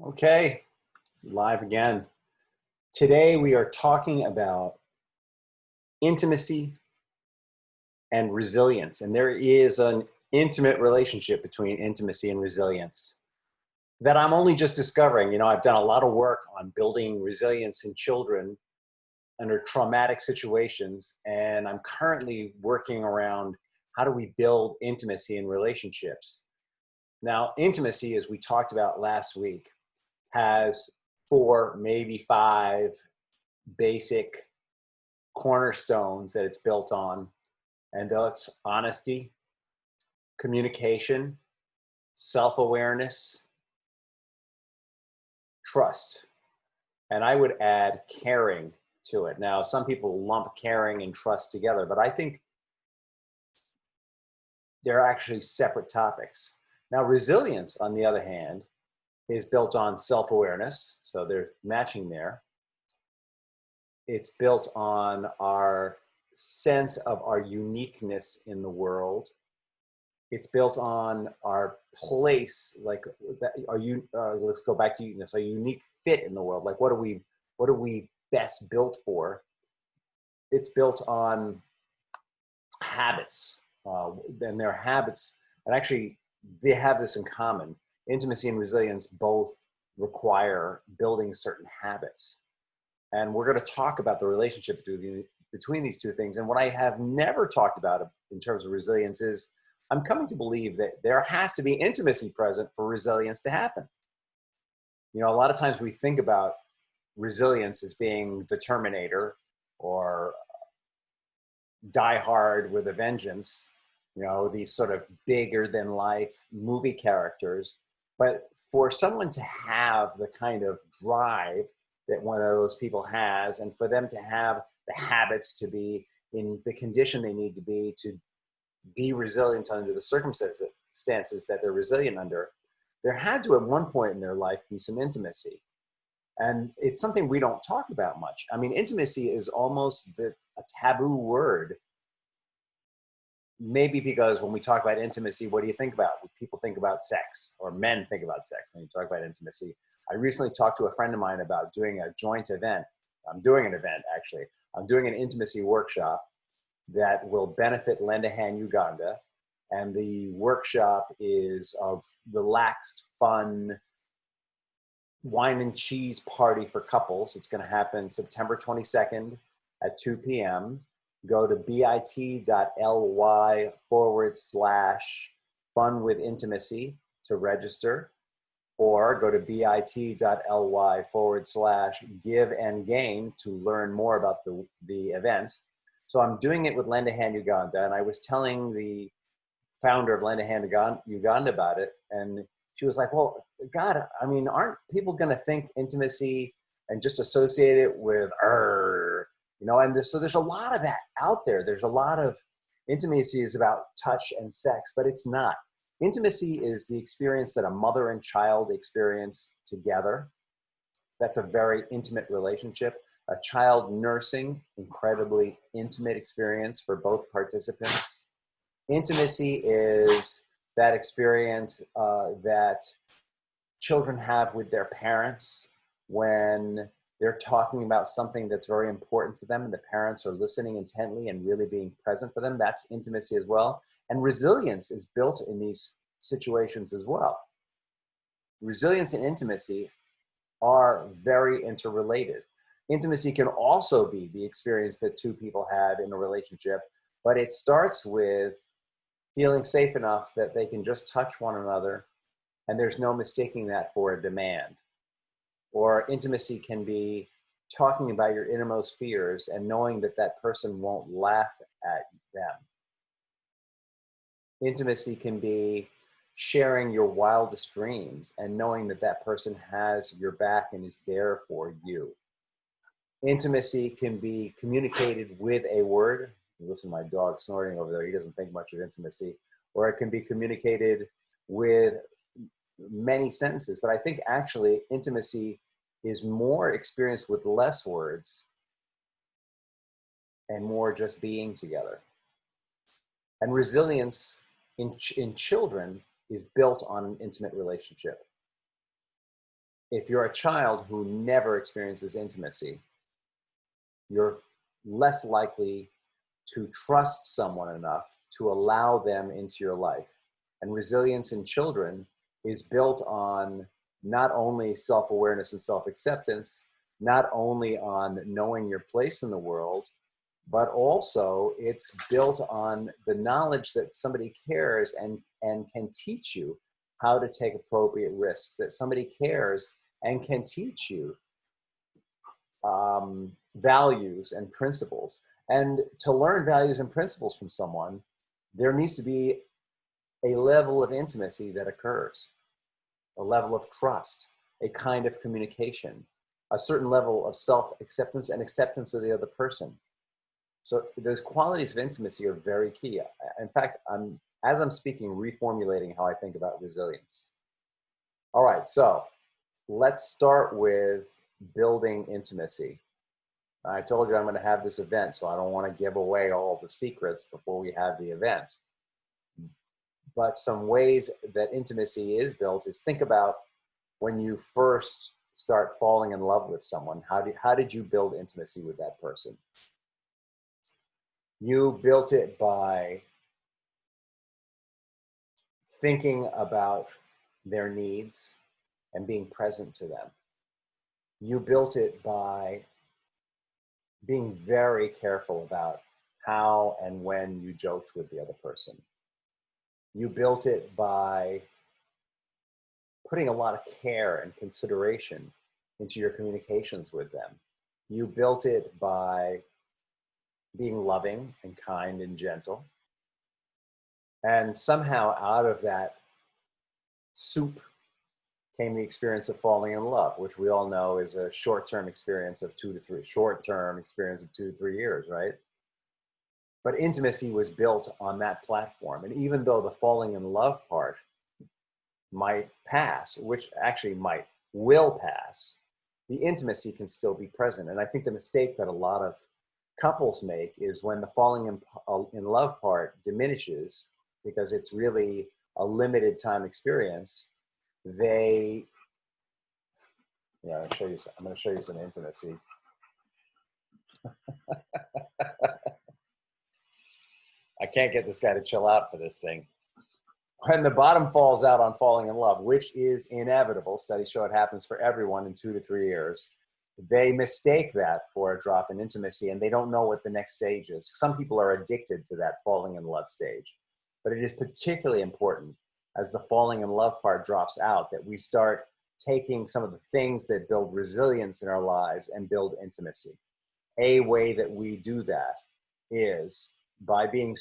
Okay, live again. Today we are talking about intimacy and resilience. And there is an intimate relationship between intimacy and resilience that I'm only just discovering. I've done a lot of work on building resilience in children under traumatic situations. And I'm currently working around how do we build intimacy in relationships. Now, intimacy, as we talked about last week, has four, maybe five basic cornerstones that it's built on, and that's honesty, communication, self-awareness, trust, and I would add caring to it. Now, some people lump caring and trust together, but I think they're actually separate topics. Now, resilience, on the other hand, is built on self-awareness, so they're matching there. It's built on our sense of our uniqueness in the world. It's built on our place, like that. Let's go back to uniqueness. Our unique fit in the world. Like, what are we best built for? It's built on habits, and their habits, and actually, they have this in common. Intimacy and resilience both require building certain habits, and we're going to talk about the relationship between these two things. And what I have never talked about in terms of resilience is I'm coming to believe that there has to be intimacy present for resilience to happen. A lot of times we think about resilience as being the Terminator or Die Hard with a Vengeance, these sort of bigger than life movie characters. But for someone to have the kind of drive that one of those people has, and for them to have the habits to be in the condition they need to be resilient under the circumstances that they're resilient under, there had to at one point in their life be some intimacy. And it's something we don't talk about much. I mean, intimacy is almost a taboo word. Maybe because when we talk about intimacy, what do you think about? People think about sex, or men think about sex when you talk about intimacy. I recently talked to a friend of mine about doing a joint event. I'm doing an event, actually. I'm doing an intimacy workshop that will benefit Lend a Hand Uganda. And the workshop is a relaxed, fun wine and cheese party for couples. It's going to happen September 22nd at 2 p.m. Go to bit.ly/fun with intimacy to register, or go to bit.ly/give and gain to learn more about the event. So I'm doing it with Lend a Hand Uganda, and I was telling the founder of Lend a Hand Uganda about it, and she was like, well, God, I mean, aren't people going to think intimacy and just associate it with, and so there's a lot of that out there. There's a lot of intimacy is about touch and sex, but it's not. Intimacy is the experience that a mother and child experience together. That's a very intimate relationship. A child nursing, incredibly intimate experience for both participants. Intimacy is that experience that children have with their parents when they're talking about something that's very important to them and the parents are listening intently and really being present for them. That's intimacy as well. And resilience is built in these situations as well. Resilience and intimacy are very interrelated. Intimacy can also be the experience that two people had in a relationship, but it starts with feeling safe enough that they can just touch one another and there's no mistaking that for a demand. Or intimacy can be talking about your innermost fears and knowing that that person won't laugh at them. Intimacy can be sharing your wildest dreams and knowing that that person has your back and is there for you. Intimacy can be communicated with a word. Listen to my dog snoring over there. He doesn't think much of intimacy. Or it can be communicated with many sentences. But I think actually intimacy is more experienced with less words and more just being together. And resilience in children is built on an intimate relationship. if you're a child who never experiences intimacy, you're less likely to trust someone enough to allow them into your life. And resilience in children is built on not only self-awareness and self-acceptance, not only on knowing your place in the world, but also it's built on the knowledge that somebody cares and can teach you how to take appropriate risks, that somebody cares and can teach you values and principles. And to learn values and principles from someone, there needs to be a level of intimacy that occurs, a level of trust, a kind of communication, a certain level of self-acceptance and acceptance of the other person. So those qualities of intimacy are very key. In fact, as I'm speaking, reformulating how I think about resilience. All right, so let's start with building intimacy. I told you I'm going to have this event, so I don't want to give away all the secrets before we have the event. But some ways that intimacy is built is think about when you first start falling in love with someone, how did you build intimacy with that person? You built it by thinking about their needs and being present to them. You built it by being very careful about how and when you joked with the other person. You built it by putting a lot of care and consideration into your communications with them. You built it by being loving and kind and gentle. And somehow out of that soup came the experience of falling in love, which we all know is a short-term experience of 2 to 3 years, right? But intimacy was built on that platform. And even though the falling in love part might pass, which actually will pass, the intimacy can still be present. And I think the mistake that a lot of couples make is when the falling in love part diminishes, because it's really a limited time experience, I'm going to show you some intimacy. I can't get this guy to chill out for this thing. When the bottom falls out on falling in love, which is inevitable, studies show it happens for everyone in 2 to 3 years, they mistake that for a drop in intimacy and they don't know what the next stage is. Some people are addicted to that falling in love stage, but it is particularly important as the falling in love part drops out that we start taking some of the things that build resilience in our lives and build intimacy. A way that we do that is by being,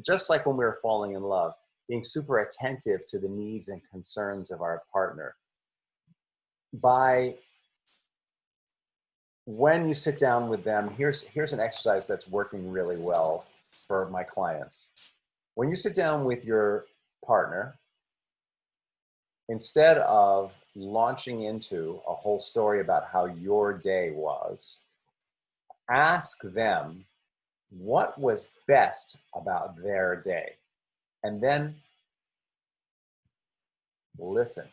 just like when we were falling in love, being super attentive to the needs and concerns of our partner. When you sit down with them, here's an exercise that's working really well for my clients. When you sit down with your partner, instead of launching into a whole story about how your day was, ask them what was best about their day, and then listen.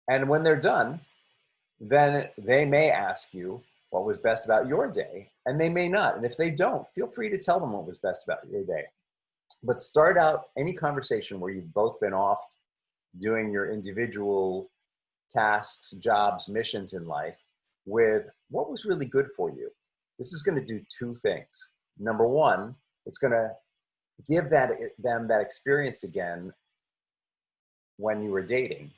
And when they're done, then they may ask you what was best about your day, and they may not. And if they don't, feel free to tell them what was best about your day. But start out any conversation where you've both been off doing your individual tasks, jobs, missions in life with what was really good for you. This is going to do 2 things. Number one, it's going to give them that experience again when you were dating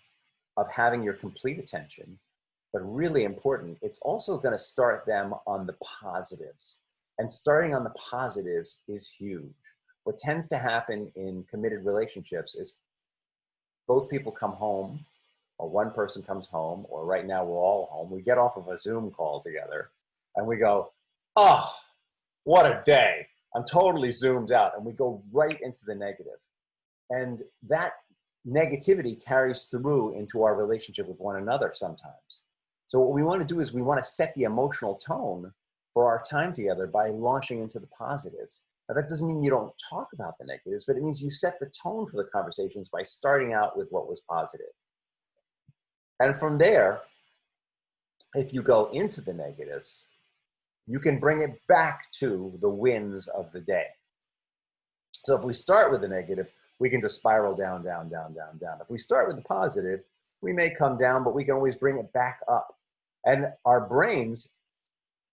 of having your complete attention. But really important, it's also going to start them on the positives. And starting on the positives is huge. What tends to happen in committed relationships is both people come home, or one person comes home, or right now we're all home. We get off of a Zoom call together and we go, oh, what a day. I'm totally zoomed out. And we go right into the negative. And that negativity carries through into our relationship with one another sometimes. So what we want to do is we want to set the emotional tone for our time together by launching into the positives. Now, that doesn't mean you don't talk about the negatives, but it means you set the tone for the conversations by starting out with what was positive. And from there, if you go into the negatives, you can bring it back to the wins of the day. So if we start with the negative, we can just spiral down, down, down, down, down. If we start with the positive, we may come down, but we can always bring it back up. And our brains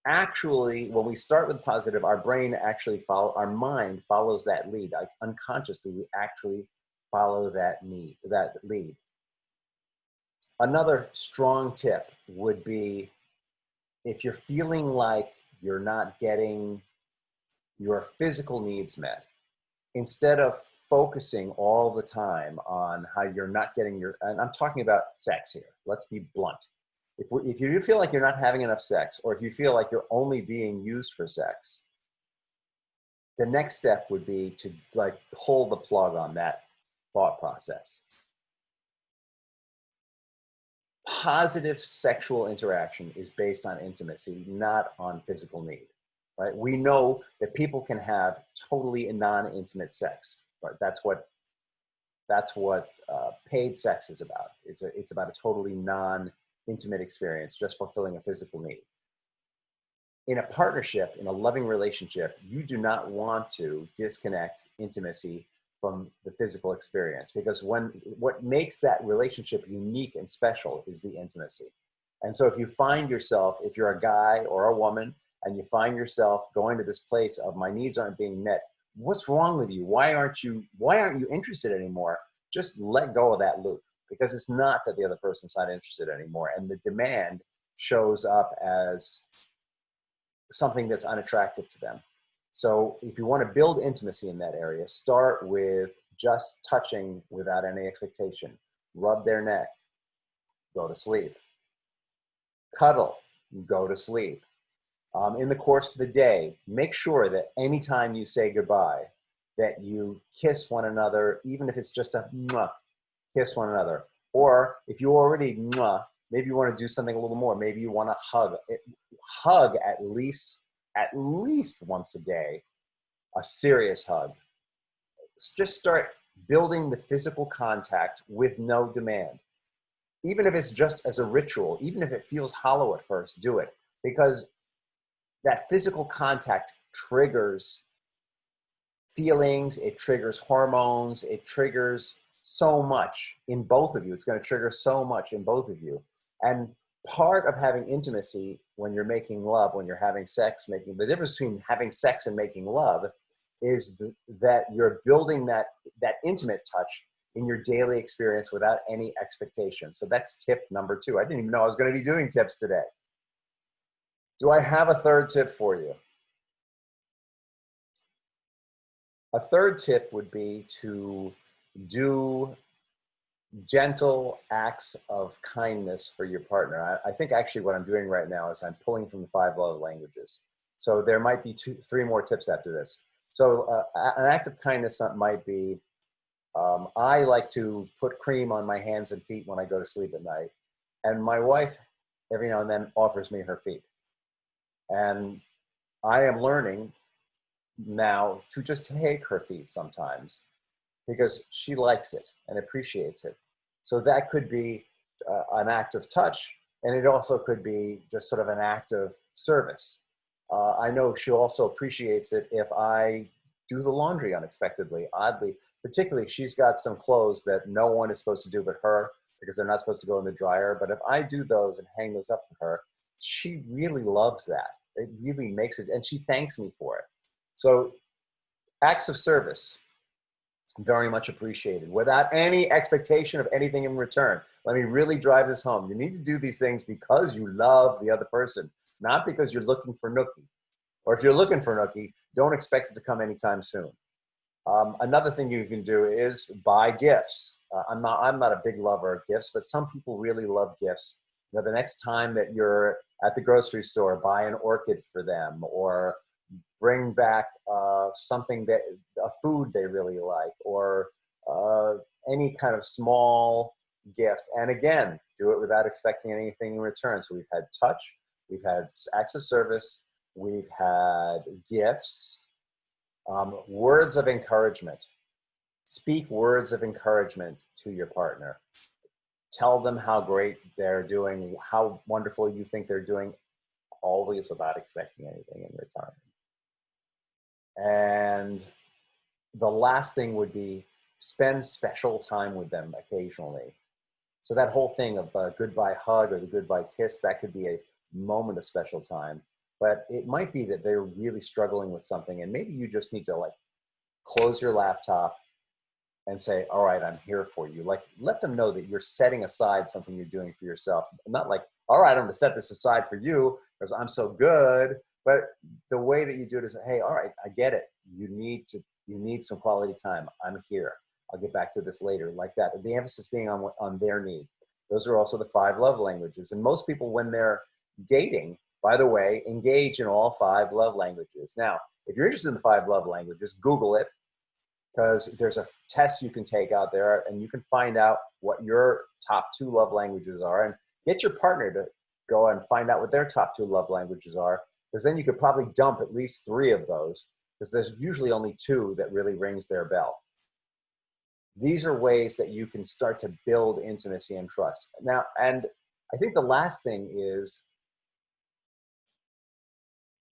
actually, when we start with positive, our brain actually our mind follows that lead. Like unconsciously, we actually follow that lead. Another strong tip would be, if you're feeling like you're not getting your physical needs met, instead of focusing all the time on how you're not getting and I'm talking about sex here, let's be blunt. If you feel like you're not having enough sex, or if you feel like you're only being used for sex, the next step would be to like pull the plug on that thought process. Positive sexual interaction is based on intimacy, not on physical need, right? We know that people can have totally non-intimate sex, right? That's what paid sex is about. It's about a totally non-intimate experience, just fulfilling a physical need. In a partnership, in a loving relationship, you do not want to disconnect intimacy from the physical experience, because what makes that relationship unique and special is the intimacy. And so if you find yourself, if you're a guy or a woman, and you find yourself going to this place of my needs aren't being met, what's wrong with you? Why aren't you interested anymore? Just let go of that loop, because it's not that the other person's not interested anymore. And the demand shows up as something that's unattractive to them. So if you want to build intimacy in that area, start with just touching without any expectation. Rub their neck, go to sleep. Cuddle, go to sleep. In the course of the day, make sure that anytime you say goodbye, that you kiss one another, even if it's just a mwah, kiss one another. Or if you already mwah, maybe you want to do something a little more. Maybe you want to hug. Hug at least once a day, a serious hug. Just start building the physical contact with no demand. Even if it's just as a ritual, even if it feels hollow at first, do it. Because that physical contact triggers feelings, it triggers hormones, it triggers so much in both of you. It's going to trigger so much in both of you. And part of having intimacy when you're making love, when you're having sex, the difference between having sex and making love is that you're building that intimate touch in your daily experience without any expectation. So that's tip number 2. I didn't even know I was going to be doing tips today. Do I have a third tip for you? A third tip would be to do gentle acts of kindness for your partner. I think actually what I'm doing right now is I'm pulling from the 5 love languages. So there might be 3 more tips after this. So an act of kindness might be, I like to put cream on my hands and feet when I go to sleep at night. And my wife, every now and then, offers me her feet. And I am learning now to just take her feet sometimes, because she likes it and appreciates it. So that could be an act of touch, and it also could be just sort of an act of service. I know she also appreciates it if I do the laundry unexpectedly, oddly. Particularly, she's got some clothes that no one is supposed to do but her, because they're not supposed to go in the dryer. But if I do those and hang those up for her, she really loves that. It really makes it, and she thanks me for it. So acts of service, very much appreciated, without any expectation of anything in return. Let me really drive this home. You need to do these things because you love the other person, not because you're looking for nookie. Or if you're looking for nookie, don't expect it to come anytime soon. Another thing you can do is buy gifts. I'm not a big lover of gifts, but some people really love gifts. You know, the next time that you're at the grocery store, buy an orchid for them, or bring back something a food they really like, or any kind of small gift. And again, do it without expecting anything in return. So we've had touch, we've had acts of service, we've had gifts, words of encouragement. Speak words of encouragement to your partner. Tell them how great they're doing, how wonderful you think they're doing, always without expecting anything in return. And the last thing would be spend special time with them occasionally. So that whole thing of the goodbye hug or the goodbye kiss, that could be a moment of special time. But it might be that they're really struggling with something, and maybe you just need to like close your laptop and say, all right, I'm here for you. Like, let them know that you're setting aside something you're doing for yourself. Not like, all right, I'm going to set this aside for you because I'm so good. But the way that you do it is, hey, all right, I get it. You need some quality time. I'm here. I'll get back to this later, like that. The emphasis being on their need. Those are also the 5 love languages. And most people, when they're dating, by the way, engage in all 5 love languages. Now, if you're interested in the 5 love languages, Google it, because there's a test you can take out there and you can find out what your top 2 love languages are, and get your partner to go and find out what their top 2 love languages are, because then you could probably dump at least 3 of those, because there's usually only 2 that really rings their bell. These are ways that you can start to build intimacy and trust. Now, and I think the last thing is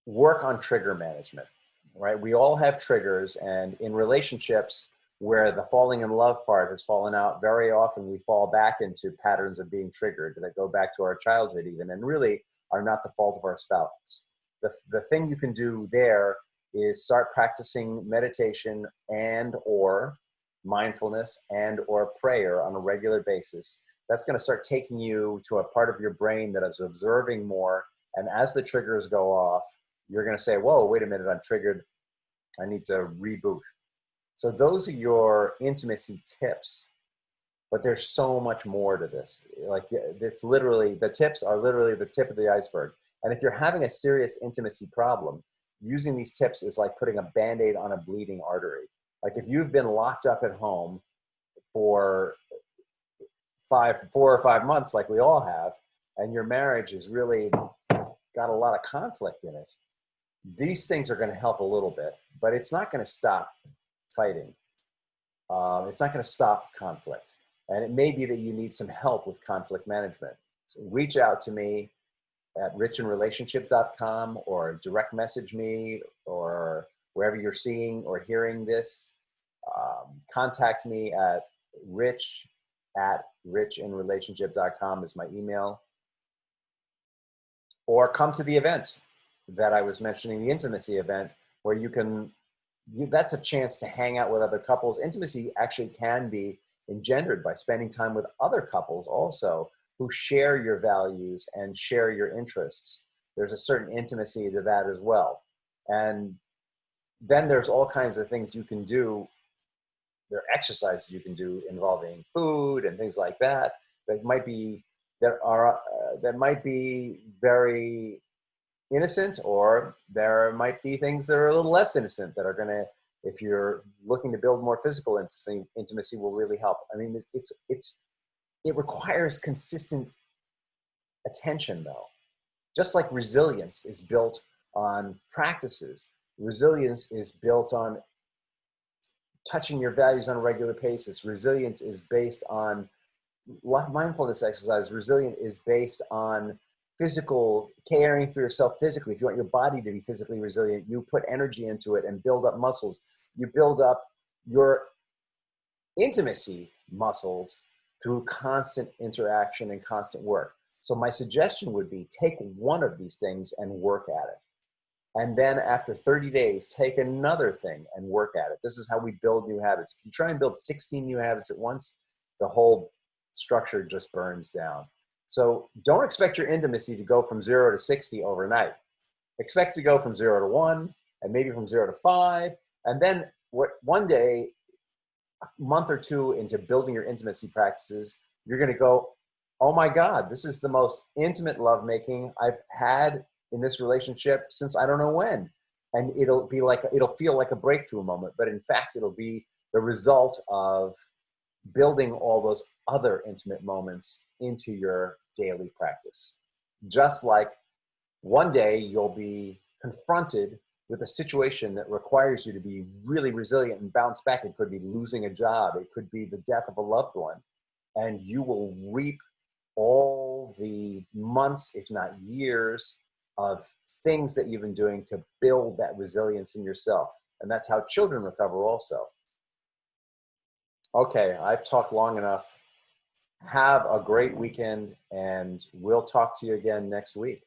work on trigger management, right? We all have triggers, and in relationships where the falling in love part has fallen out, very often we fall back into patterns of being triggered that go back to our childhood even, and really are not the fault of our spouse. The thing you can do there is start practicing meditation and or mindfulness and or prayer on a regular basis. That's going to start taking you to a part of your brain that is observing more, and as the triggers go off, you're going to say, whoa, wait a minute, I'm triggered. I need to reboot. So those are your intimacy tips. But there's so much more to this. Like, it's literally, the tips are literally the tip of the iceberg. And if you're having a serious intimacy problem, using these tips is like putting a Band-Aid on a bleeding artery. Like, if you've been locked up at home for 4 or 5 months, like we all have, and your marriage is really got a lot of conflict in it, these things are going to help a little bit, but it's not going to stop fighting. It's not going to stop conflict. And it may be that you need some help with conflict management. So reach out to me at richinrelationship.com, or direct message me, or wherever you're seeing or hearing this. Contact me at richinrelationship.com is my email. Or come to the event that I was mentioning, the intimacy event, where that's a chance to hang out with other couples. Intimacy actually can be engendered by spending time with other couples also who share your values and share your interests. There's a certain intimacy to that as well. And then there's all kinds of things you can do. There are exercises you can do involving food and things like that that might be very innocent, or there might be things that are a little less innocent that are going to, if you're looking to build more physical intimacy, will really help. I mean, it requires consistent attention, though. Just like resilience is built on practices, resilience is built on touching your values on a regular basis. Resilience is based on mindfulness exercise. Resilient is based on physical caring for yourself physically. If you want your body to be physically resilient, you put energy into it and build up muscles. You build up your intimacy muscles through constant interaction and constant work. So my suggestion would be, take one of these things and work at it. And then after 30 days, take another thing and work at it. This is how we build new habits. If you try and build 16 new habits at once, the whole structure just burns down. So don't expect your intimacy to go from 0 to 60 overnight. Expect to go from 0 to 1, and maybe from 0 to 5. And then one day, a month or 2 into building your intimacy practices, you're going to go, oh my God, this is the most intimate lovemaking I've had in this relationship since I don't know when. And it'll feel like a breakthrough moment, but in fact, it'll be the result of building all those other intimate moments into your daily practice. Just like one day you'll be confronted with a situation that requires you to be really resilient and bounce back. It could be losing a job. It could be the death of a loved one. and you will reap all the months, if not years, of things that you've been doing to build that resilience in yourself. And that's how children recover also. Okay, I've talked long enough. Have a great weekend, and we'll talk to you again next week.